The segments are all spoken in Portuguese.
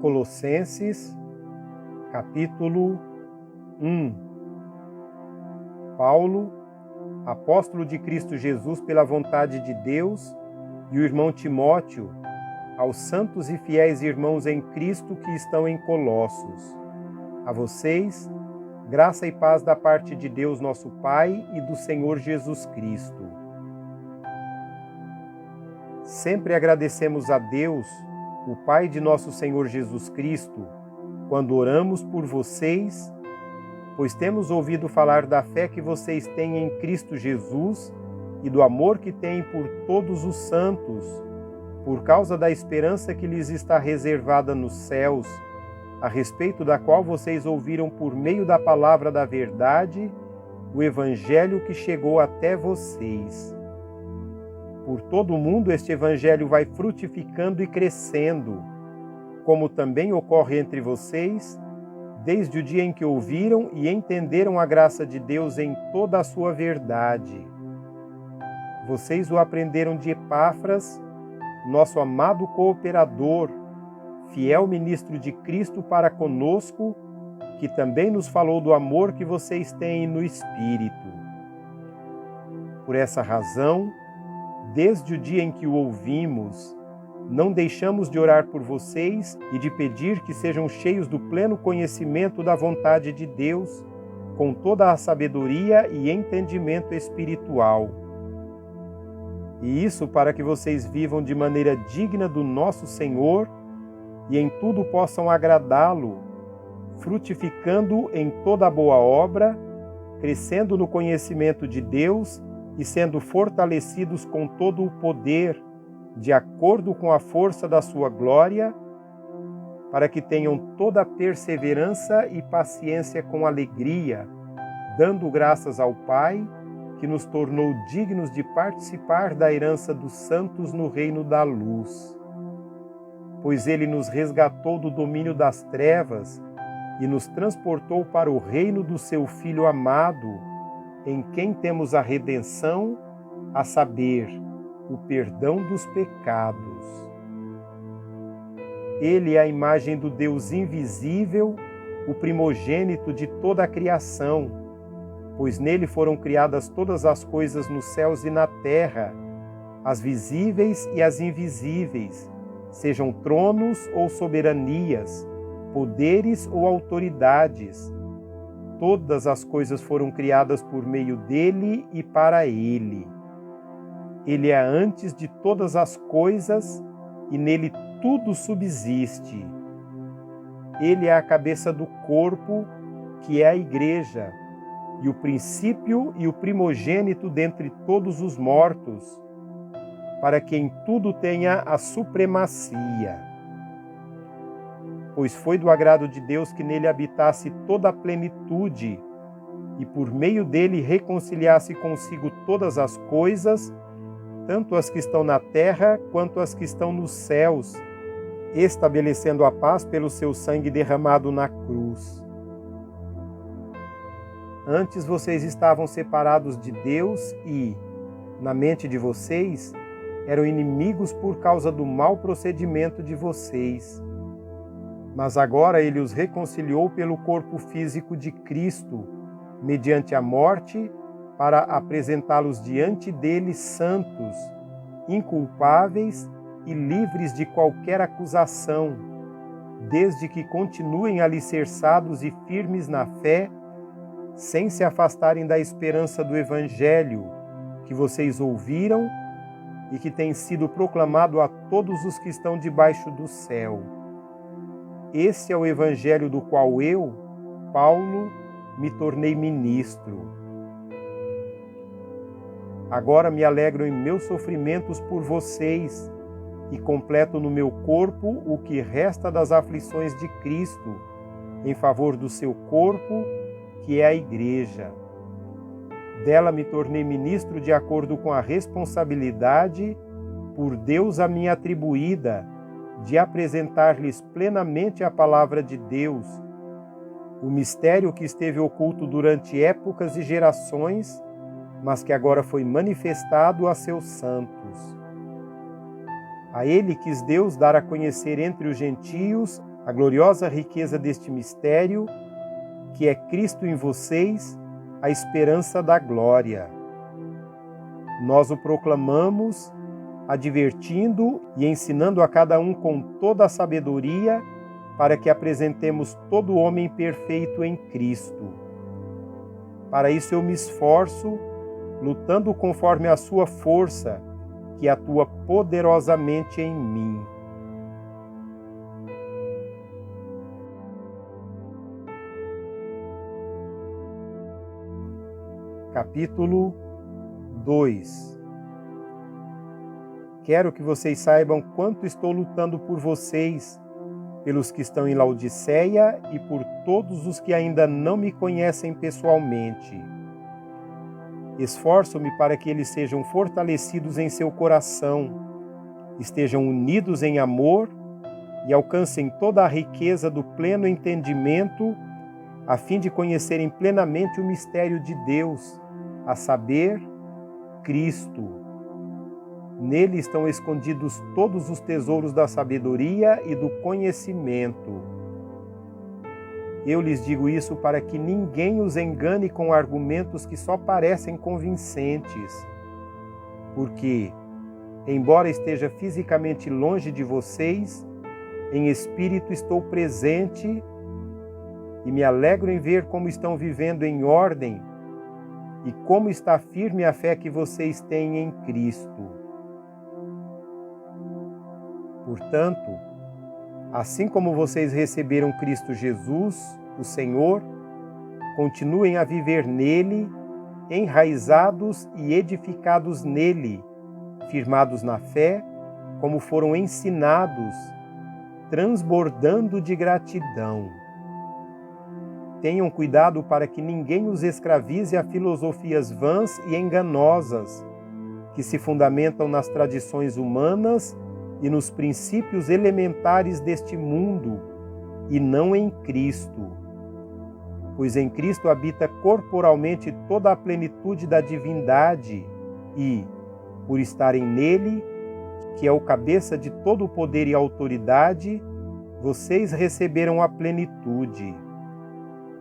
Colossenses, capítulo 1. Paulo, apóstolo de Cristo Jesus pela vontade de Deus, e o irmão Timóteo, aos santos e fiéis irmãos em Cristo que estão em Colossos. A vocês, graça e paz da parte de Deus nosso Pai e do Senhor Jesus Cristo. Sempre agradecemos a Deus, o Pai de nosso Senhor Jesus Cristo, quando oramos por vocês, pois temos ouvido falar da fé que vocês têm em Cristo Jesus e do amor que têm por todos os santos, por causa da esperança que lhes está reservada nos céus, a respeito da qual vocês ouviram por meio da palavra da verdade, o Evangelho que chegou até vocês. Por todo o mundo este Evangelho vai frutificando e crescendo, como também ocorre entre vocês, desde o dia em que ouviram e entenderam a graça de Deus em toda a sua verdade. Vocês o aprenderam de Epáfras, nosso amado cooperador, fiel ministro de Cristo para conosco, que também nos falou do amor que vocês têm no Espírito. Por essa razão, desde o dia em que o ouvimos, não deixamos de orar por vocês e de pedir que sejam cheios do pleno conhecimento da vontade de Deus, com toda a sabedoria e entendimento espiritual. E isso para que vocês vivam de maneira digna do nosso Senhor e em tudo possam agradá-lo, frutificando em toda boa obra, crescendo no conhecimento de Deus e sendo fortalecidos com todo o poder, de acordo com a força da sua glória, para que tenham toda a perseverança e paciência com alegria, dando graças ao Pai, que nos tornou dignos de participar da herança dos santos no reino da luz. Pois ele nos resgatou do domínio das trevas e nos transportou para o reino do seu Filho amado, em quem temos a redenção, a saber, o perdão dos pecados. Ele é a imagem do Deus invisível, o primogênito de toda a criação, pois nele foram criadas todas as coisas nos céus e na terra, as visíveis e as invisíveis, sejam tronos ou soberanias, poderes ou autoridades. Todas as coisas foram criadas por meio dele e para ele. Ele é antes de todas as coisas e nele tudo subsiste. Ele é a cabeça do corpo, que é a Igreja, e o princípio e o primogênito dentre todos os mortos, para que em tudo tenha a supremacia. Pois foi do agrado de Deus que nele habitasse toda a plenitude, e por meio dele reconciliasse consigo todas as coisas, tanto as que estão na terra quanto as que estão nos céus, estabelecendo a paz pelo seu sangue derramado na cruz. Antes vocês estavam separados de Deus e, na mente de vocês, eram inimigos por causa do mau procedimento de vocês. Mas agora ele os reconciliou pelo corpo físico de Cristo, mediante a morte, para apresentá-los diante dele santos, inculpáveis e livres de qualquer acusação, desde que continuem alicerçados e firmes na fé, sem se afastarem da esperança do Evangelho que vocês ouviram e que tem sido proclamado a todos os que estão debaixo do céu. Esse é o Evangelho do qual eu, Paulo, me tornei ministro. Agora me alegro em meus sofrimentos por vocês e completo no meu corpo o que resta das aflições de Cristo, em favor do seu corpo, que é a Igreja. Dela me tornei ministro de acordo com a responsabilidade, por Deus a mim atribuída, de apresentar-lhes plenamente a palavra de Deus, o mistério que esteve oculto durante épocas e gerações, mas que agora foi manifestado a seus santos. A ele quis Deus dar a conhecer entre os gentios a gloriosa riqueza deste mistério, que é Cristo em vocês, a esperança da glória. Nós o proclamamos, advertindo e ensinando a cada um com toda a sabedoria, para que apresentemos todo homem perfeito em Cristo. Para isso eu me esforço, lutando conforme a sua força, que atua poderosamente em mim. Capítulo 2. Quero que vocês saibam quanto estou lutando por vocês, pelos que estão em Laodiceia e por todos os que ainda não me conhecem pessoalmente. Esforço-me para que eles sejam fortalecidos em seu coração, estejam unidos em amor e alcancem toda a riqueza do pleno entendimento, a fim de conhecerem plenamente o mistério de Deus, a saber, Cristo. Nele estão escondidos todos os tesouros da sabedoria e do conhecimento. Eu lhes digo isso para que ninguém os engane com argumentos que só parecem convincentes. Porque, embora esteja fisicamente longe de vocês, em espírito estou presente e me alegro em ver como estão vivendo em ordem e como está firme a fé que vocês têm em Cristo. Portanto, assim como vocês receberam Cristo Jesus, o Senhor, continuem a viver nele, enraizados e edificados nele, firmados na fé, como foram ensinados, transbordando de gratidão. Tenham cuidado para que ninguém os escravize a filosofias vãs e enganosas, que se fundamentam nas tradições humanas e nos princípios elementares deste mundo, e não em Cristo. Pois em Cristo habita corporalmente toda a plenitude da divindade e, por estarem nele, que é o cabeça de todo o poder e autoridade, vocês receberam a plenitude.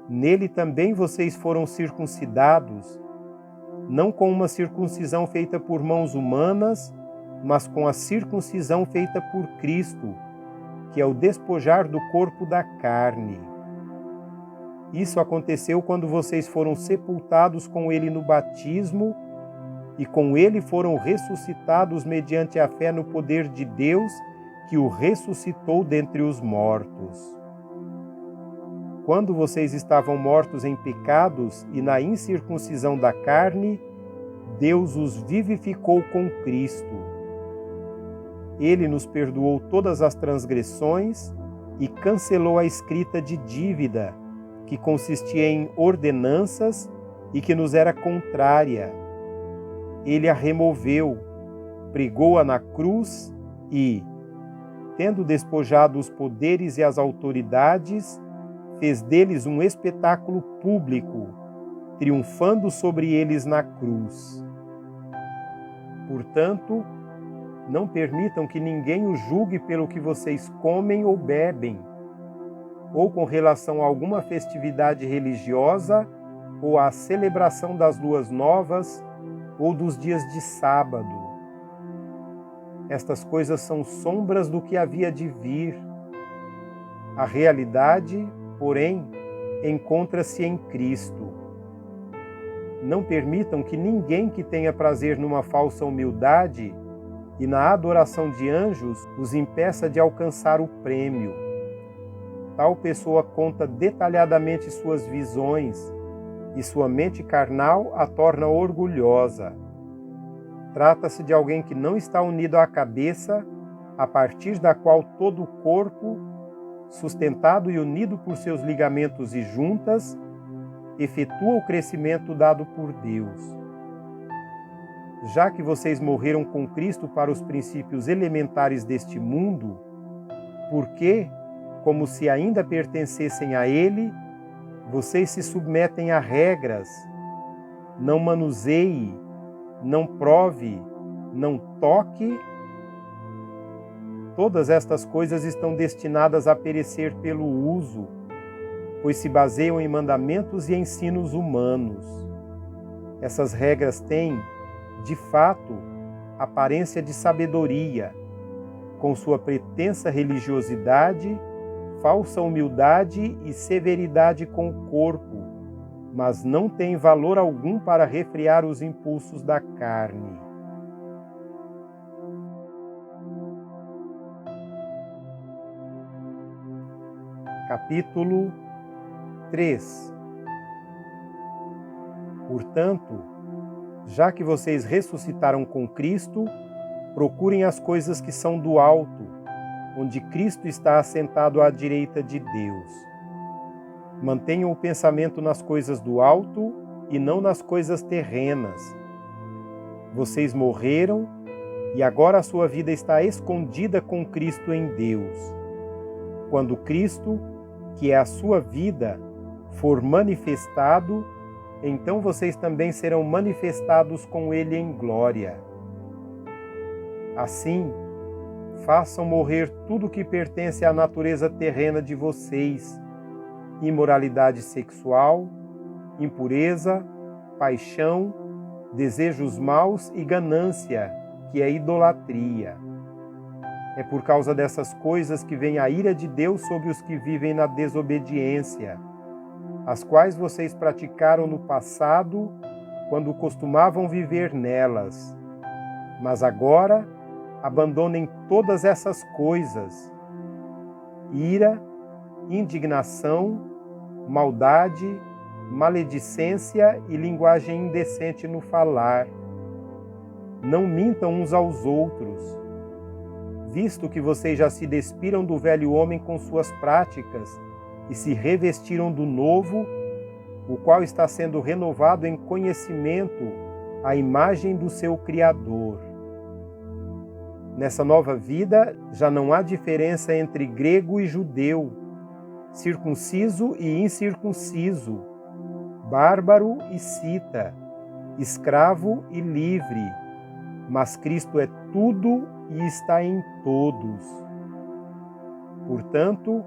Nele também vocês foram circuncidados, não com uma circuncisão feita por mãos humanas, mas com a circuncisão feita por Cristo, que é o despojar do corpo da carne. Isso aconteceu quando vocês foram sepultados com ele no batismo e com ele foram ressuscitados mediante a fé no poder de Deus, que o ressuscitou dentre os mortos. Quando vocês estavam mortos em pecados e na incircuncisão da carne, Deus os vivificou com Cristo. Ele nos perdoou todas as transgressões e cancelou a escrita de dívida, que consistia em ordenanças e que nos era contrária. Ele a removeu, pregou-a na cruz e, tendo despojado os poderes e as autoridades, fez deles um espetáculo público, triunfando sobre eles na cruz. Portanto, não permitam que ninguém os julgue pelo que vocês comem ou bebem, ou com relação a alguma festividade religiosa, ou à celebração das luas novas, ou dos dias de sábado. Estas coisas são sombras do que havia de vir. A realidade, porém, encontra-se em Cristo. Não permitam que ninguém que tenha prazer numa falsa humildade e na adoração de anjos os impeça de alcançar o prêmio. Tal pessoa conta detalhadamente suas visões e sua mente carnal a torna orgulhosa. Trata-se de alguém que não está unido à cabeça, a partir da qual todo o corpo, sustentado e unido por seus ligamentos e juntas, efetua o crescimento dado por Deus. Já que vocês morreram com Cristo para os princípios elementares deste mundo, por que, como se ainda pertencessem a Ele, vocês se submetem a regras? Não manuseie, não prove, não toque. todas estas coisas estão destinadas a perecer pelo uso, pois se baseiam em mandamentos e ensinos humanos. Essas regras têm, de fato, aparência de sabedoria, com sua pretensa religiosidade, falsa humildade e severidade com o corpo, mas não têm valor algum para refrear os impulsos da carne. Capítulo 3. Portanto, já que vocês ressuscitaram com Cristo, procurem as coisas que são do alto, onde Cristo está assentado à direita de Deus. Mantenham o pensamento nas coisas do alto e não nas coisas terrenas. Vocês morreram e agora a sua vida está escondida com Cristo em Deus. Quando Cristo, que é a sua vida, for manifestado, então vocês também serão manifestados com Ele em glória. Assim, façam morrer tudo que pertence à natureza terrena de vocês: imoralidade sexual, impureza, paixão, desejos maus e ganância, que é idolatria. É por causa dessas coisas que vem a ira de Deus sobre os que vivem na desobediência, as quais vocês praticaram no passado, quando costumavam viver nelas. Mas agora, abandonem todas essas coisas: ira, indignação, maldade, maledicência e linguagem indecente no falar. Não mintam uns aos outros, visto que vocês já se despiram do velho homem com suas práticas e se revestiram do novo, o qual está sendo renovado em conhecimento à imagem do seu Criador. Nessa nova vida já não há diferença entre grego e judeu, circunciso e incircunciso, bárbaro e cita, escravo e livre, mas Cristo é tudo e está em todos. Portanto,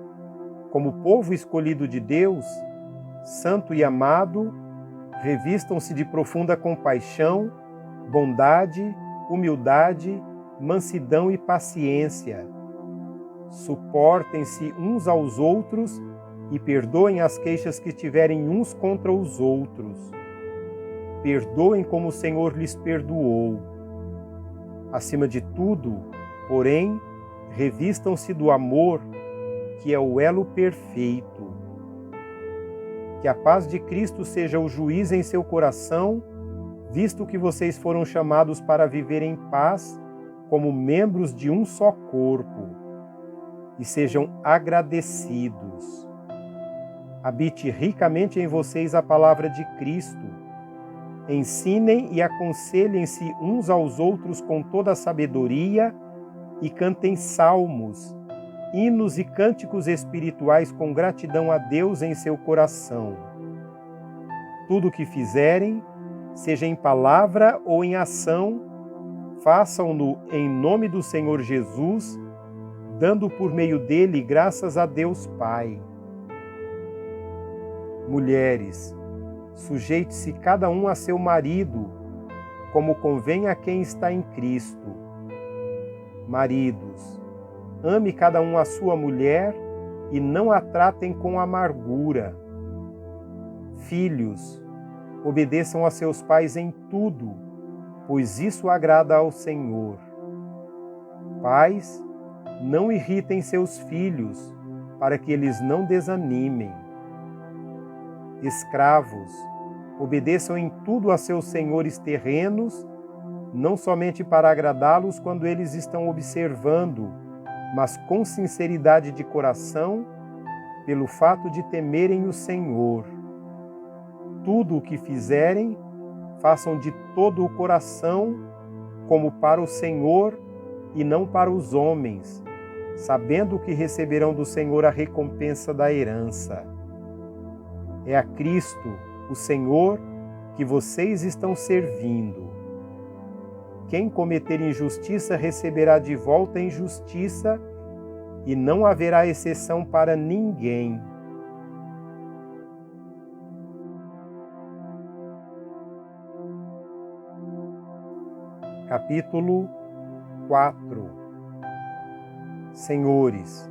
como povo escolhido de Deus, santo e amado, revistam-se de profunda compaixão, bondade, humildade, mansidão e paciência. Suportem-se uns aos outros e perdoem as queixas que tiverem uns contra os outros. Perdoem como o Senhor lhes perdoou. Acima de tudo, porém, revistam-se do amor, que é o elo perfeito. Que a paz de Cristo seja o juiz em seu coração, visto que vocês foram chamados para viver em paz, como membros de um só corpo, e sejam agradecidos. Habite ricamente em vocês a palavra de Cristo. Ensinem e aconselhem-se uns aos outros com toda a sabedoria e cantem salmos, hinos e cânticos espirituais com gratidão a Deus em seu coração. Tudo o que fizerem, seja em palavra ou em ação, façam-no em nome do Senhor Jesus, dando por meio dele graças a Deus Pai. Mulheres, sujeite-se cada um a seu marido, como convém a quem está em Cristo. Maridos, ame cada um a sua mulher e não a tratem com amargura. Filhos, obedeçam a seus pais em tudo, pois isso agrada ao Senhor. Pais, não irritem seus filhos, para que eles não desanimem. Escravos, obedeçam em tudo a seus senhores terrenos, não somente para agradá-los quando eles estão observando, mas com sinceridade de coração, pelo fato de temerem o Senhor. Tudo o que fizerem, façam de todo o coração, como para o Senhor e não para os homens, sabendo que receberão do Senhor a recompensa da herança. É a Cristo, o Senhor, que vocês estão servindo. quem cometer injustiça receberá de volta injustiça, e não haverá exceção para ninguém. Capítulo 4. Senhores,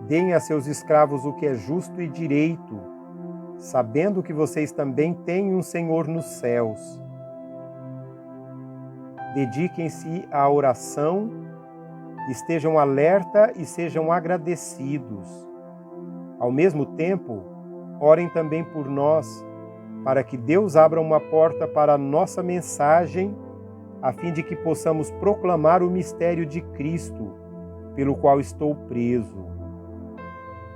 deem a seus escravos o que é justo e direito, sabendo que vocês também têm um Senhor nos céus. Dediquem-se à oração, estejam alerta e sejam agradecidos. Ao mesmo tempo, orem também por nós, para que Deus abra uma porta para a nossa mensagem, a fim de que possamos proclamar o mistério de Cristo, pelo qual estou preso.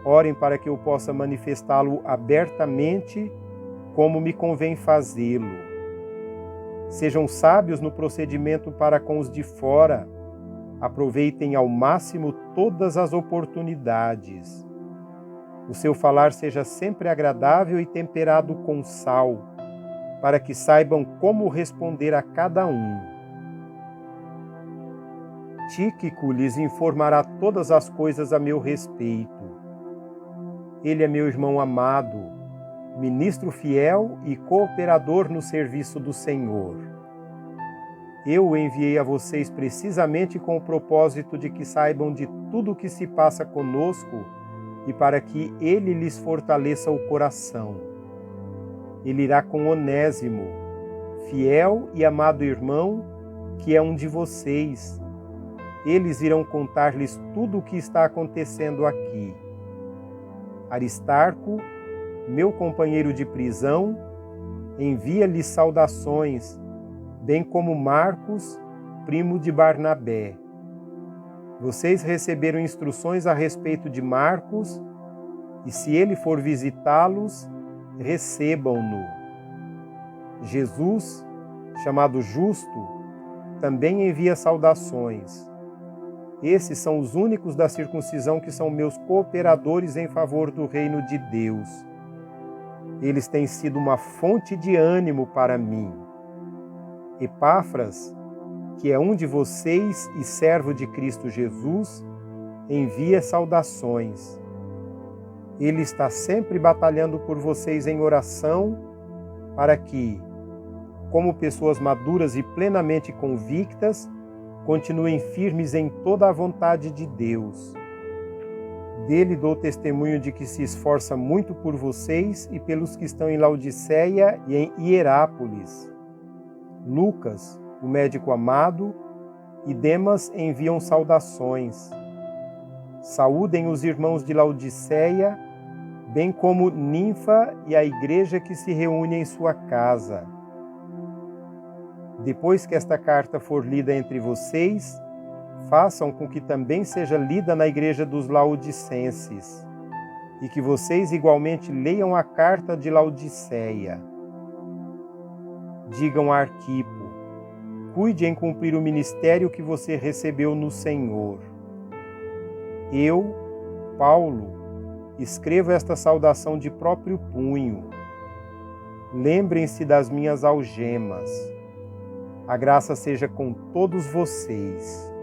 Orem para que eu possa manifestá-lo abertamente, como me convém fazê-lo. Sejam sábios no procedimento para com os de fora, aproveitem ao máximo todas as oportunidades. O seu falar seja sempre agradável e temperado com sal, para que saibam como responder a cada um. Tíquico lhes informará todas as coisas a meu respeito. Ele é meu irmão amado, ministro fiel e cooperador no serviço do Senhor. Eu o enviei a vocês precisamente com o propósito de que saibam de tudo o que se passa conosco e para que ele lhes fortaleça o coração. Ele irá com Onésimo, fiel e amado irmão, que é um de vocês. Eles irão contar-lhes tudo o que está acontecendo aqui. Aristarco, meu companheiro de prisão, envia-lhes saudações, bem como Marcos, primo de Barnabé. Vocês receberam instruções a respeito de Marcos, e se ele for visitá-los, recebam-no. Jesus, chamado Justo, também envia saudações. Esses são os únicos da circuncisão que são meus cooperadores em favor do reino de Deus. Eles têm sido uma fonte de ânimo para mim. Epáfras, que é um de vocês e servo de Cristo Jesus, envia saudações. Ele está sempre batalhando por vocês em oração, para que, como pessoas maduras e plenamente convictas, continuem firmes em toda a vontade de Deus. Dele dou testemunho de que se esforça muito por vocês e pelos que estão em Laodiceia e em Hierápolis. Lucas, o médico amado, e Demas enviam saudações. Saúdem os irmãos de Laodiceia, bem como Ninfa e a igreja que se reúne em sua casa. Depois que esta carta for lida entre vocês, façam com que também seja lida na igreja dos laodicenses, e que vocês igualmente leiam a carta de Laodiceia. Digam a Arquipo: cuide em cumprir o ministério que você recebeu no Senhor. Eu, Paulo, escrevo esta saudação de próprio punho. Lembrem-se das minhas algemas. A graça seja com todos vocês.